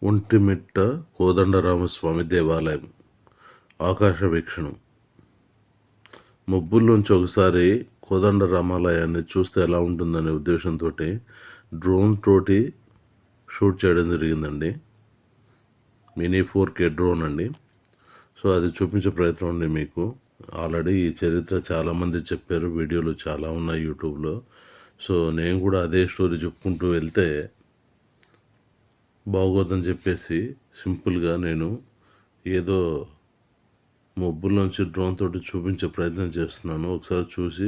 ఒంటిమిట్ట కోదండరామస్వామి దేవాలయం ఆకాశ వీక్షణం. మబ్బుల్లోంచి ఒకసారి కోదండ రామాలయాన్ని చూస్తే ఎలా ఉంటుందనే ఉద్దేశంతో డ్రోన్ తోటి షూట్ చేయడం జరిగిందండి. మినీ 4K డ్రోన్ అండి. సో అది చూపించే ప్రయత్నం అండి మీకు. ఆల్రెడీ ఈ చరిత్ర చాలామంది చెప్పారు, వీడియోలు చాలా ఉన్నాయి యూట్యూబ్లో. సో నేను కూడా అదే స్టోరీ చెప్పుకుంటూ వెళ్తే బాగోదని చెప్పేసి సింపుల్గా నేను ఏదో మబ్బుల్లోంచి డ్రోన్ తోటి చూపించే ప్రయత్నం చేస్తున్నాను. ఒకసారి చూసి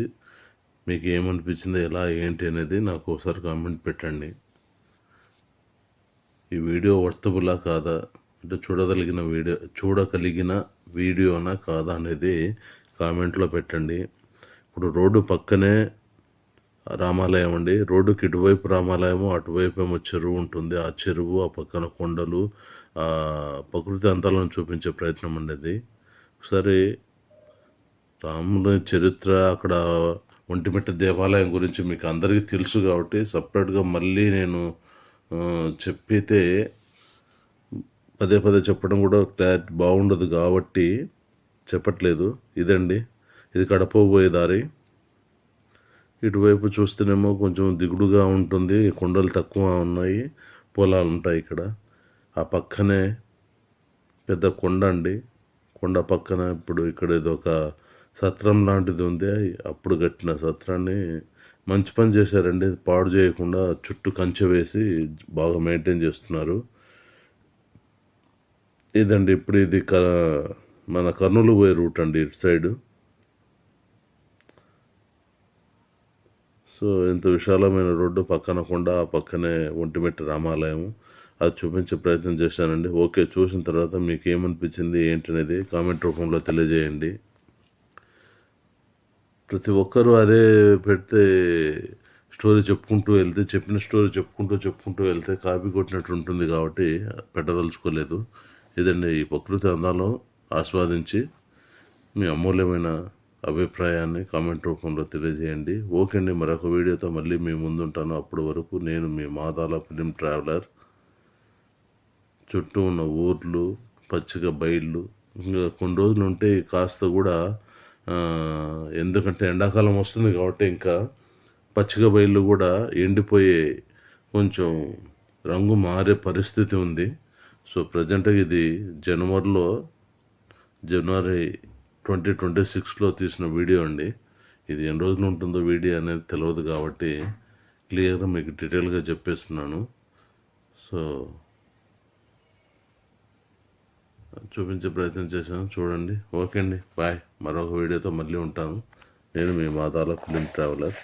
మీకు ఏమనిపించిందో, ఎలా ఏంటి అనేది నాకు ఒకసారి కామెంట్ పెట్టండి. ఈ వీడియో వర్తబులా కాదా, అంటే చూడగలిగిన వీడియోనా కాదా అనేది కామెంట్లో పెట్టండి. ఇప్పుడు రోడ్డు పక్కనే రామాలయం అండి. రోడ్డుకి ఇటువైపు రామాలయము, అటువైపు ఏమో చెరువు ఉంటుంది. ఆ చెరువు, ఆ పక్కన కొండలు, ప్రకృతి అంతాలను చూపించే ప్రయత్నం అండి అది. ఒకసారి రాముని చరిత్ర, అక్కడ ఒంటిమిట్ట దేవాలయం గురించి మీకు అందరికీ తెలుసు కాబట్టి సపరేట్గా మళ్ళీ నేను చెప్పితే పదే పదే చెప్పడం కూడా క్లారిటీ బాగుండదు కాబట్టి చెప్పట్లేదు. ఇదండి, ఇది కడప పోయే దారి. ఇటువైపు చూస్తేనేమో కొంచెం దిగుడుగా ఉంటుంది, కొండలు తక్కువ ఉన్నాయి, పొలాలు ఉంటాయి ఇక్కడ. ఆ పక్కనే పెద్ద కొండ అండి. కొండ పక్కన ఇప్పుడు ఇక్కడ ఏదో ఒక సత్రం లాంటిది ఉంది. అప్పుడు కట్టిన సత్రాన్ని మంచి పని చేశారండి, పాడు చేయకుండా చుట్టూ కంచె వేసి బాగా మెయింటైన్ చేస్తున్నారు. ఇదండి, ఇప్పుడు ఇది మన కర్నూలు పోయే రూట్ అండి, ఇటు సైడు. సో ఇంత విశాలమైన రోడ్డు, పక్కన కొండ, ఆ పక్కనే ఒంటిమిట్ట రామాలయం, అది చూపించే ప్రయత్నం చేశానండి. ఓకే, చూసిన తర్వాత మీకు ఏమనిపించింది ఏంటనేది కామెంట్ రూపంలో తెలియజేయండి. ప్రతి ఒక్కరూ అదే పెడితే స్టోరీ చెప్పుకుంటూ వెళ్తే, చెప్పిన స్టోరీ చెప్పుకుంటూ వెళ్తే కాపీ కొట్టినట్టు ఉంటుంది కాబట్టి పెట్టదలుచుకోలేదు. ఇదండి, ఈ ప్రకృతి అందాలను ఆస్వాదించి మీ అమూల్యమైన అభిప్రాయాన్ని కామెంట్ రూపంలో తెలియజేయండి. ఓకే అండి, మరొక వీడియోతో మళ్ళీ మీ ముందుంటాను. అప్పటి వరకు నేను మీ మాదాల ఫిలిం ట్రావెలర్. చుట్టూ ఉన్న ఊర్లు, పచ్చిక బయళ్ళు, ఇంకా కొన్ని రోజులు ఉంటే కాస్త కూడా, ఎందుకంటే ఎండాకాలం వస్తుంది కాబట్టి ఇంకా పచ్చిక బయళ్ళు కూడా ఎండిపోయే, కొంచెం రంగు మారే పరిస్థితి ఉంది. సో ప్రజెంట్గా ఇది జనవరి 2026లో తీసిన వీడియో అండి. ఇది ఎన్ని రోజులు ఉంటుందో వీడియో అనేది తెలియదు కాబట్టి క్లియర్గా మీకు డీటెయిల్గా చెప్పేస్తున్నాను. సో చూపించే ప్రయత్నం చేశాను, చూడండి. ఓకే అండి, బాయ్. మరొక వీడియోతో మళ్ళీ ఉంటాను. నేను మీ మాదాల ఫిలిం ట్రావెలర్.